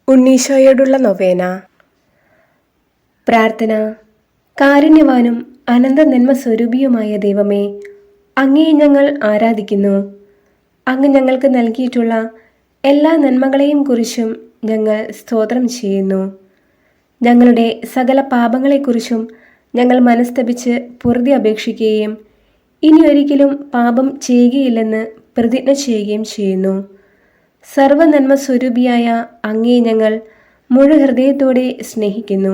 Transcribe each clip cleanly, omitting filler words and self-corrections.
ഉണ്ണീശോയോടുള്ള നൊവേന. പ്രാർത്ഥന. കാരുണ്യവാനും അനന്ത നന്മ സ്വരൂപിയുമായ ദൈവമേ, അങ്ങയെ ഞങ്ങൾ ആരാധിക്കുന്നു. അങ്ങ് ഞങ്ങൾക്ക് നൽകിയിട്ടുള്ള എല്ലാ നന്മകളെയും കുറിച്ചും ഞങ്ങൾ സ്തോത്രം ചെയ്യുന്നു. ഞങ്ങളുടെ സകല പാപങ്ങളെക്കുറിച്ചും ഞങ്ങൾ മനസ്തപിച്ച് പൊറുതി അപേക്ഷിക്കുകയും ഇനി ഒരിക്കലും പാപം ചെയ്യുകയില്ലെന്ന് പ്രതിജ്ഞ ചെയ്യുകയും ചെയ്യുന്നു. സർവനന്മ സ്വരൂപിയായ അങ്ങയെ ഞങ്ങൾ മുഴുഹൃദയത്തോടെ സ്നേഹിക്കുന്നു.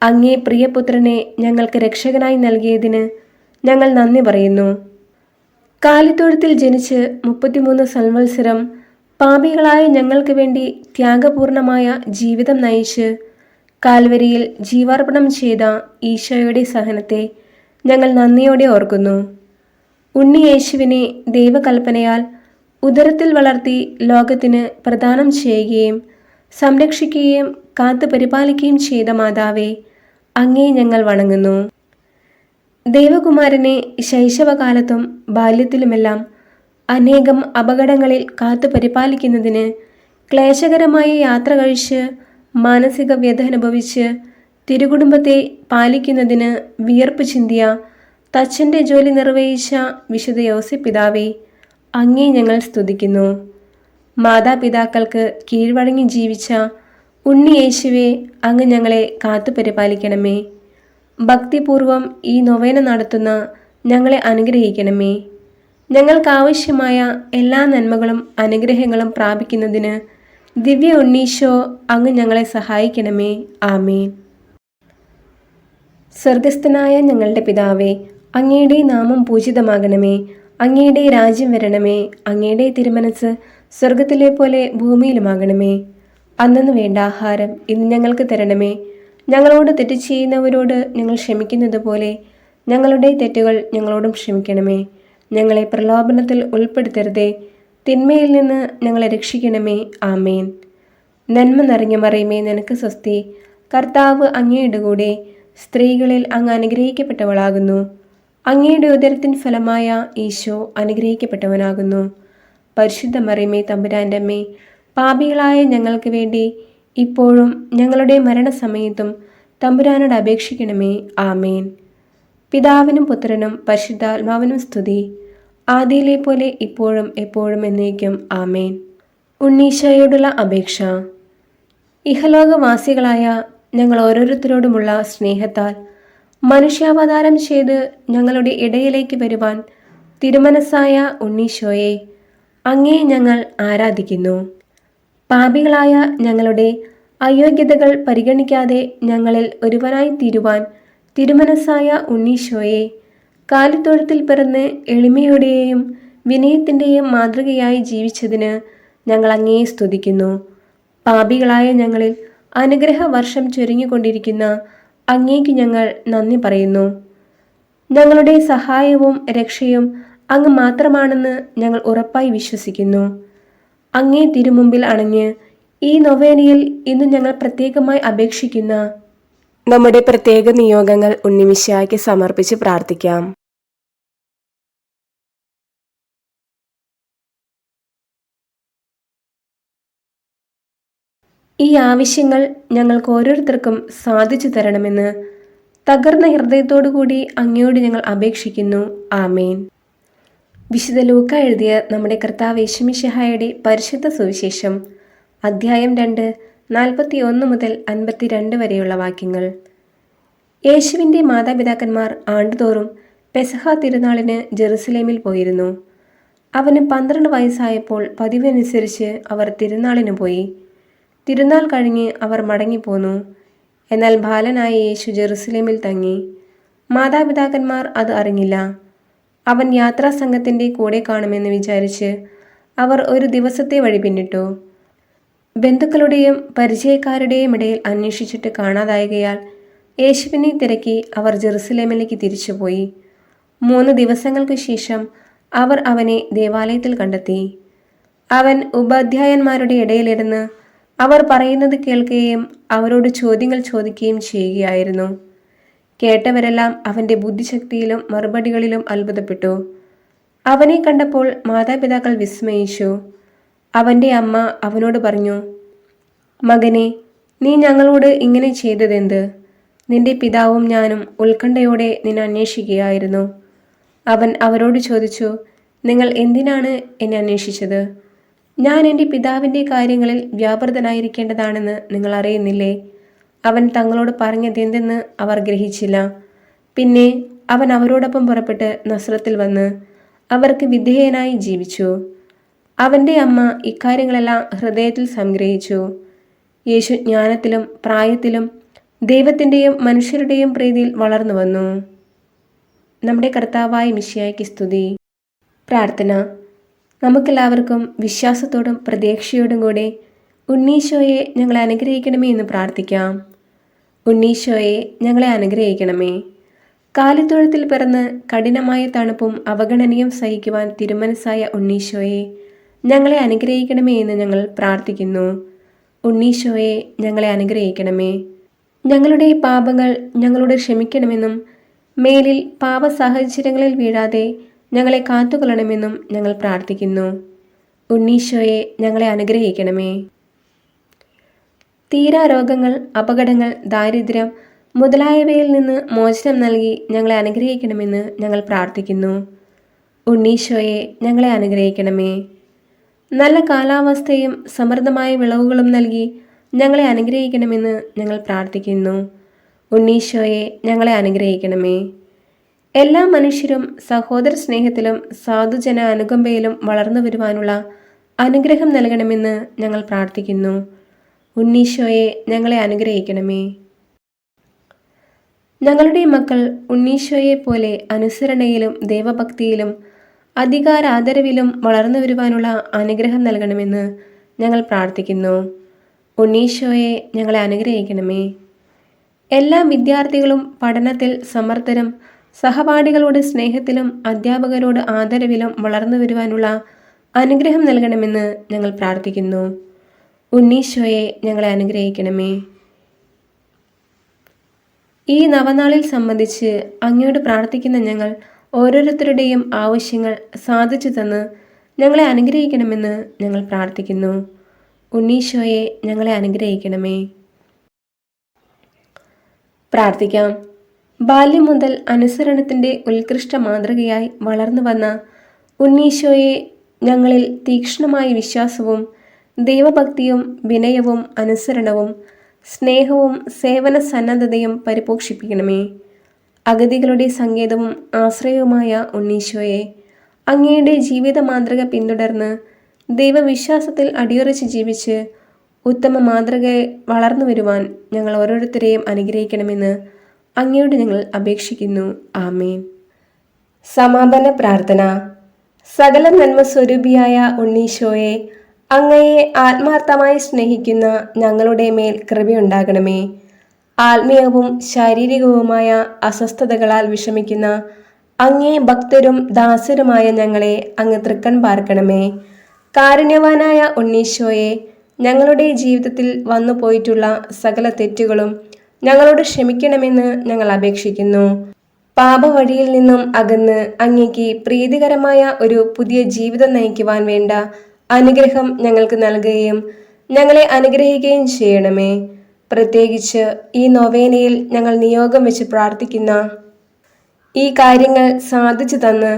അങ്ങേ പ്രിയപുത്രനെ ഞങ്ങൾക്ക് രക്ഷകനായി നൽകിയതിന് ഞങ്ങൾ നന്ദി പറയുന്നു. കാലിത്തൊഴുത്തിൽ ജനിച്ച് 33 സംവത്സരം പാപികളായ ഞങ്ങൾക്ക് വേണ്ടി ത്യാഗപൂർണമായ ജീവിതം നയിച്ച് കാൽവരിയിൽ ജീവാർപ്പണം ചെയ്ത ഈശോയുടെ സഹനത്തെ ഞങ്ങൾ നന്ദിയോടെ ഓർക്കുന്നു. ഉണ്ണി യേശുവിനെ ദൈവകൽപ്പനയാൽ ഉദരത്തിൽ വളർത്തി ലോകത്തിന് പ്രദാനം ചെയ്യുകയും സംരക്ഷിക്കുകയും കാത്തു പരിപാലിക്കുകയും ചെയ്ത മാതാവേ, അങ്ങേ ഞങ്ങൾ വണങ്ങുന്നു. ദൈവകുമാരനെ ശൈശവകാലത്തും ബാല്യത്തിലുമെല്ലാം അനേകം അപകടങ്ങളിൽ കാത്തു പരിപാലിക്കുന്നതിന് ക്ലേശകരമായ യാത്ര കഴിച്ച് മാനസിക വ്യഥ അനുഭവിച്ച് തിരുകുടുംബത്തെ പാലിക്കുന്നതിന് വിയർപ്പ് ചിന്തിയ തച്ചൻ്റെ ജോലി നിർവഹിച്ച വിശുദ്ധ യോസേപ്പ് പിതാവേ, അങ്ങേ ഞങ്ങൾ സ്തുതിക്കുന്നു. മാതാപിതാക്കൾക്ക് കീഴ്വഴങ്ങി ജീവിച്ച ഉണ്ണി യേശുവേ, അങ്ങ് ഞങ്ങളെ കാത്തു പരിപാലിക്കണമേ. ഭക്തിപൂർവം ഈ നൊവേന നടത്തുന്ന ഞങ്ങളെ അനുഗ്രഹിക്കണമേ. ഞങ്ങൾക്കാവശ്യമായ എല്ലാ നന്മകളും അനുഗ്രഹങ്ങളും പ്രാപിക്കുന്നതിന് ദിവ്യ ഉണ്ണീശോ അങ്ങ് ഞങ്ങളെ സഹായിക്കണമേ. ആമേൻ. സ്വർഗസ്ഥനായ ഞങ്ങളുടെ പിതാവേ, അങ്ങയുടെ നാമം പൂജിതമാകണമേ. അങ്ങയുടെ രാജ്യം വരണമേ. അങ്ങയുടെ തിരുമനസ് സ്വർഗത്തിലെ പോലെ ഭൂമിയിലുമാകണമേ. അന്നന്ന് വേണ്ട ആഹാരം ഇന്ന് ഞങ്ങൾക്ക് തരണമേ. ഞങ്ങളോട് തെറ്റ് ചെയ്യുന്നവരോട് ഞങ്ങൾ ക്ഷമിക്കുന്നത് പോലെ ഞങ്ങളുടെ തെറ്റുകൾ ഞങ്ങളോടും ക്ഷമിക്കണമേ. ഞങ്ങളെ പ്രലോഭനത്തിൽ ഉൾപ്പെടുത്തരുതേ, തിന്മയിൽ നിന്ന് ഞങ്ങളെ രക്ഷിക്കണമേ. ആമേൻ. നന്മ നിറഞ്ഞ മറിയമേ, നിനക്ക് സ്വസ്തി. കർത്താവ് അങ്ങയുടെ കൂടെ സ്ത്രീകളിൽ അങ്ങ് അനുഗ്രഹിക്കപ്പെട്ടവളാകുന്നു. അങ്ങയുടെ ഉദരത്തിൻ ഫലമായ ഈശോ അനുഗ്രഹിക്കപ്പെട്ടവനാകുന്നു. പരിശുദ്ധ മറിയമേ, തമ്പുരാൻ്റെ അമ്മേ, പാപികളായ ഞങ്ങൾക്ക് വേണ്ടി ഇപ്പോഴും ഞങ്ങളുടെ മരണസമയത്തും തമ്പുരാനോട് അപേക്ഷിക്കണമേ. ആമേൻ. പിതാവിനും പുത്രനും പരിശുദ്ധാത്മാവിനും സ്തുതി, ആദിയിലെ പോലെ ഇപ്പോഴും എപ്പോഴും എന്നേക്കും. ആമേൻ. ഉണ്ണീശോയോടുള്ള അപേക്ഷ. ഇഹലോകവാസികളായ ഞങ്ങൾ ഓരോരുത്തരോടുമുള്ള സ്നേഹത്താൽ മനുഷ്യാവതാരം ചെയ്ത് ഞങ്ങളുടെ ഇടയിലേക്ക് വരുവാൻ തിരുമനസ്സായ ഉണ്ണീശോയെ, അങ്ങേ ഞങ്ങൾ ആരാധിക്കുന്നു. പാപികളായ ഞങ്ങളുടെ അയോഗ്യതകൾ പരിഗണിക്കാതെ ഞങ്ങളിൽ ഒരുവനായി തീരുവാൻ തിരുമനസ്സായ ഉണ്ണീശോയെ, കാലിത്തൊഴുത്തിൽ പിറന്ന് എളിമയുടെയും വിനയത്തിൻ്റെയും മാതൃകയായി ജീവിച്ചതിന് ഞങ്ങൾ അങ്ങയെ സ്തുതിക്കുന്നു. പാപികളായ ഞങ്ങളിൽ അനുഗ്രഹ വർഷം ചൊരിഞ്ഞുകൊണ്ടിരിക്കുന്ന അങ്ങേക്ക് ഞങ്ങൾ നന്ദി പറയുന്നു. ഞങ്ങളുടെ സഹായവും രക്ഷയും അങ്ങ് മാത്രമാണെന്ന് ഞങ്ങൾ ഉറപ്പായി വിശ്വസിക്കുന്നു. അങ്ങേ തിരുമുമ്പിൽ അണഞ്ഞ് ഈ നൊവേനയിൽ ഇന്ന് ഞങ്ങൾ പ്രത്യേകമായി അപേക്ഷിക്കുന്ന നമ്മുടെ പ്രത്യേക നിയോഗങ്ങൾ ഉണ്ണിമിശിഹായ്ക്ക് സമർപ്പിച്ച് പ്രാർത്ഥിക്കാം. ഈ ആവശ്യങ്ങൾ ഞങ്ങൾക്ക് ഓരോരുത്തർക്കും സാധിച്ചു തരണമെന്ന് തകർന്ന ഹൃദയത്തോടുകൂടി അങ്ങയോട് ഞങ്ങൾ അപേക്ഷിക്കുന്നു. ആമേൻ. വിശുദ്ധ ലൂക്ക എഴുതിയ നമ്മുടെ കർത്താവ് യേശുമിശിഹായുടെ പരിശുദ്ധ സുവിശേഷം, അധ്യായം 2, 41 മുതൽ 52 വരെയുള്ള വാക്യങ്ങൾ. യേശുവിൻ്റെ മാതാപിതാക്കന്മാർ ആണ്ടുതോറും പെസഹ തിരുനാളിന് ജെറുസലേമിൽ പോയിരുന്നു. അവന് 12 വയസ്സായപ്പോൾ പതിവനുസരിച്ച് അവർ തിരുനാളിന് പോയി. തിരുനാൾ കഴിഞ്ഞ് അവർ മടങ്ങിപ്പോന്നു. എന്നാൽ ബാലനായ യേശു ജെറുസലേമിൽ തങ്ങി. മാതാപിതാക്കന്മാർ അത് അറിഞ്ഞില്ല. അവൻ യാത്രാസംഘത്തിൻ്റെ കൂടെ കാണുമെന്ന് വിചാരിച്ച് അവർ ഒരു ദിവസത്തെ വഴി പിന്നിട്ടു. ബന്ധുക്കളുടെയും പരിചയക്കാരുടെയും ഇടയിൽ അന്വേഷിച്ചിട്ട് കാണാതായകയാൽ യേശുവിനെ തിരക്കി അവർ ജെറുസലേമിലേക്ക് തിരിച്ചുപോയി. 3 ദിവസങ്ങൾക്ക് ശേഷം അവർ അവനെ ദേവാലയത്തിൽ കണ്ടെത്തി. അവൻ ഉപാധ്യായന്മാരുടെ ഇടയിലിരുന്ന് അവർ പറയുന്നത് കേൾക്കുകയും അവരോട് ചോദ്യങ്ങൾ ചോദിക്കുകയും ചെയ്യുകയായിരുന്നു. കേട്ടവരെല്ലാം അവൻ്റെ ബുദ്ധിശക്തിയിലും മറുപടികളിലും അത്ഭുതപ്പെട്ടു. അവനെ കണ്ടപ്പോൾ മാതാപിതാക്കൾ വിസ്മയിച്ചു. അവൻ്റെ അമ്മ അവനോട് പറഞ്ഞു, മകനെ, നീ ഞങ്ങളോട് ഇങ്ങനെ ചെയ്തതെന്ത്? നിന്റെ പിതാവും ഞാനും ഉത്കണ്ഠയോടെ നിന്നെ അന്വേഷിക്കുകയായിരുന്നു. അവൻ അവരോട് ചോദിച്ചു, നിങ്ങൾ എന്തിനാണ് എന്നെ അന്വേഷിച്ചത്? ഞാൻ എൻ്റെ പിതാവിൻ്റെ കാര്യങ്ങളിൽ വ്യാപൃതനായിരിക്കേണ്ടതാണെന്ന് നിങ്ങൾ അറിയുന്നില്ലേ? അവൻ തങ്ങളോട് പറഞ്ഞതെന്തെന്ന് അവർ ഗ്രഹിച്ചില്ല. പിന്നെ അവൻ അവരോടൊപ്പം പുറപ്പെട്ട് നസ്രത്തിൽ വന്ന് അവർക്ക് വിധേയനായി ജീവിച്ചു. അവൻ്റെ അമ്മ ഇക്കാര്യങ്ങളെല്ലാം ഹൃദയത്തിൽ സംഗ്രഹിച്ചു. യേശു ജ്ഞാനത്തിലും പ്രായത്തിലും ദൈവത്തിൻ്റെയും മനുഷ്യരുടെയും പ്രീതിയിൽ വളർന്നു വന്നു. നമ്മുടെ കർത്താവായ മിശിഹായ്ക്ക് സ്തുതി. പ്രാർത്ഥന. നമുക്കെല്ലാവർക്കും വിശ്വാസത്തോടും പ്രതീക്ഷയോടും കൂടെ ഉണ്ണീശോയെ ഞങ്ങളെ അനുഗ്രഹിക്കണമേ എന്ന് പ്രാർത്ഥിക്കാം. ഉണ്ണീശോയെ ഞങ്ങളെ അനുഗ്രഹിക്കണമേ. കാലിത്തൊഴുത്തിൽ പിറന്ന് കഠിനമായ തണുപ്പും അവഗണനയും സഹിക്കുവാൻ തിരുമനസ്സായ ഉണ്ണീശോയെ ഞങ്ങളെ അനുഗ്രഹിക്കണമേ എന്ന് ഞങ്ങൾ പ്രാർത്ഥിക്കുന്നു. ഉണ്ണീശോയെ ഞങ്ങളെ അനുഗ്രഹിക്കണമേ. ഞങ്ങളുടെ പാപങ്ങൾ ഞങ്ങളോട് ക്ഷമിക്കണമെന്നും മേലിൽ പാപ സാഹചര്യങ്ങളിൽ വീഴാതെ ഞങ്ങളെ കാത്തുകൊള്ളണമെന്നും ഞങ്ങൾ പ്രാർത്ഥിക്കുന്നു. ഉണ്ണീശോയെ ഞങ്ങളെ അനുഗ്രഹിക്കണമേ. തീരാരോഗങ്ങൾ, അപകടങ്ങൾ, ദാരിദ്ര്യം മുതലായവയിൽ നിന്ന് മോചനം നൽകി ഞങ്ങളെ അനുഗ്രഹിക്കണമെന്ന് ഞങ്ങൾ പ്രാർത്ഥിക്കുന്നു. ഉണ്ണീശോയെ ഞങ്ങളെ അനുഗ്രഹിക്കണമേ. നല്ല കാലാവസ്ഥയും സമൃദ്ധമായ വിളവുകളും നൽകി ഞങ്ങളെ അനുഗ്രഹിക്കണമെന്ന് ഞങ്ങൾ പ്രാർത്ഥിക്കുന്നു. ഉണ്ണീശോയെ ഞങ്ങളെ അനുഗ്രഹിക്കണമേ. എല്ലാ മനുഷ്യരും സഹോദര സ്നേഹത്തിലും സാധുജന അനുകമ്പയിലും വളർന്നു വരുവാനുള്ള അനുഗ്രഹം നൽകണമെന്ന് ഞങ്ങൾ പ്രാർത്ഥിക്കുന്നു. ഉണ്ണീശോയെ ഞങ്ങളെ അനുഗ്രഹിക്കണമേ. ഞങ്ങളുടെ മക്കൾ ഉണ്ണീശോയെ പോലെ അനുസരണയിലും ദൈവഭക്തിയിലും അധികാരാദരവിലും വളർന്നു വരുവാനുള്ള അനുഗ്രഹം നൽകണമെന്ന് ഞങ്ങൾ പ്രാർത്ഥിക്കുന്നു. ഉണ്ണീശോയെ ഞങ്ങളെ അനുഗ്രഹിക്കണമേ. എല്ലാ വിദ്യാർത്ഥികളും പഠനത്തിൽ സമർത്ഥരും സഹപാഠികളോട് സ്നേഹത്തിലും അധ്യാപകരോട് ആദരവിലും വളർന്നു വരുവാനുള്ള അനുഗ്രഹം നൽകണമെന്ന് ഞങ്ങൾ പ്രാർത്ഥിക്കുന്നു. ഉണ്ണീശോയെ ഞങ്ങളെ അനുഗ്രഹിക്കണമേ. ഈ നവനാളിൽ സംബന്ധിച്ച് അങ്ങയോട് പ്രാർത്ഥിക്കുന്ന ഞങ്ങൾ ഓരോരുത്തരുടെയും ആവശ്യങ്ങൾ സാധിച്ചു തന്ന് ഞങ്ങളെ അനുഗ്രഹിക്കണമെന്ന് ഞങ്ങൾ പ്രാർത്ഥിക്കുന്നു. ഉണ്ണീശോയെ ഞങ്ങളെ അനുഗ്രഹിക്കണമേ. പ്രാർത്ഥിക്കാം. ബാല്യം മുതൽ അനുസരണത്തിൻ്റെ ഉത്കൃഷ്ട മാതൃകയായി വളർന്നു വന്ന ഉണ്ണീശോയെ ഞങ്ങളിൽ തീക്ഷ്ണമായ വിശ്വാസവും ദൈവഭക്തിയും വിനയവും അനുസരണവും സ്നേഹവും സേവന സന്നദ്ധതയും പരിപോഷിപ്പിക്കണമേ. അഗതികളുടെ സങ്കേതവും ആശ്രയവുമായ ഉണ്ണീശോയെ അങ്ങയുടെ ജീവിത മാതൃക പിന്തുടർന്ന് ദൈവവിശ്വാസത്തിൽ അടിയുറച്ച് ജീവിച്ച് ഉത്തമ മാതൃകയെ വളർന്നു വരുവാൻ ഞങ്ങൾ ഓരോരുത്തരെയും അനുഗ്രഹിക്കണമെന്ന് അങ്ങയോട് ഞങ്ങൾ അപേക്ഷിക്കുന്നു. ആമേൻ. സമാപന പ്രാർത്ഥന. സകല നന്മ സ്വരൂപിയായ ഉണ്ണീശോയെ അങ്ങയെ ആത്മാർത്ഥമായി സ്നേഹിക്കുന്ന ഞങ്ങളുടെ മേൽ കൃപയുണ്ടാകണമേ. ആത്മീയവും ശാരീരികവുമായ അസ്വസ്ഥതകളാൽ വിഷമിക്കുന്ന അങ്ങേ ഭക്തരും ദാസരുമായ ഞങ്ങളെ അങ്ങ് തൃക്കൺ പാർക്കണമേ. കാരുണ്യവാനായ ഉണ്ണീശോയെ ഞങ്ങളുടെ ജീവിതത്തിൽ വന്നു പോയിട്ടുള്ള സകല തെറ്റുകളും ഞങ്ങളോട് ക്ഷമിക്കണമെന്ന് ഞങ്ങൾ അപേക്ഷിക്കുന്നു. പാപവഴിയിൽ നിന്നും അകന്ന് അങ്ങേക്ക് പ്രീതികരമായ ഒരു പുതിയ ജീവിതം നയിക്കുവാൻ വേണ്ട അനുഗ്രഹം ഞങ്ങൾക്ക് നൽകുകയും ഞങ്ങളെ അനുഗ്രഹിക്കുകയും ചെയ്യണമേ. പ്രത്യേകിച്ച് ഈ നൊവേനയിൽ ഞങ്ങൾ നിയോഗം വെച്ച് പ്രാർത്ഥിക്കുന്ന ഈ കാര്യങ്ങൾ സാധിച്ചു തന്ന്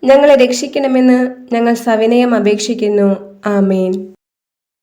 ഞങ്ങളെ രക്ഷിക്കണമെന്ന് ഞങ്ങൾ സവിനയം അപേക്ഷിക്കുന്നു. ആമേൻ.